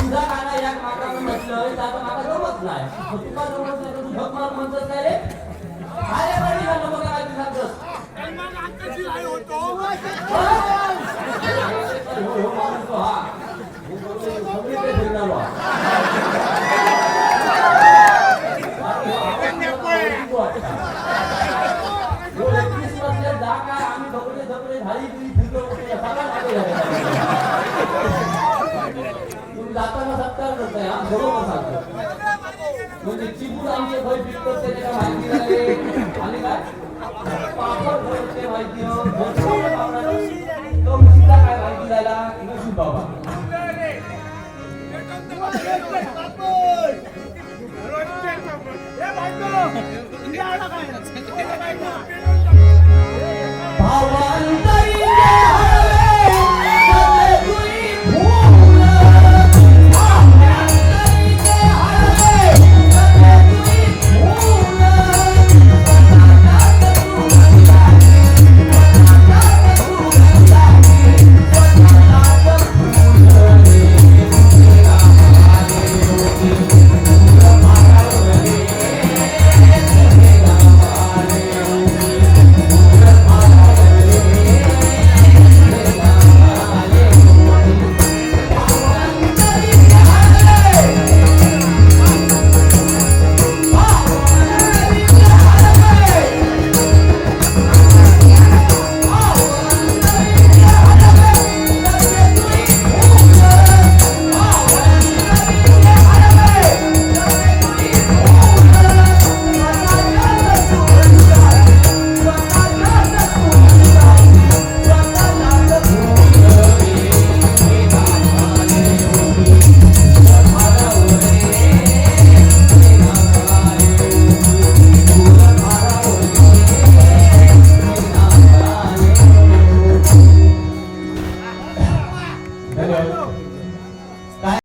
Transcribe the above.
तुझा गाणं या मागानं म्हटलं तर मागा जमत नाही तुका जमत नाही तू झक मार म्हणतोस काय रे अरे पाणी घाल नको काय तू सांगतोस मग आताची राय होतो जाताना सत्कार करतोय हा बरोबर सांगतो म्हणजे चिपूड आमचे भय पिकतात त्याने काय माहिती नाही आणि काय पापड भरते माहिती कमशीला काय माहिती झाला नशीब बाबा भावांतरी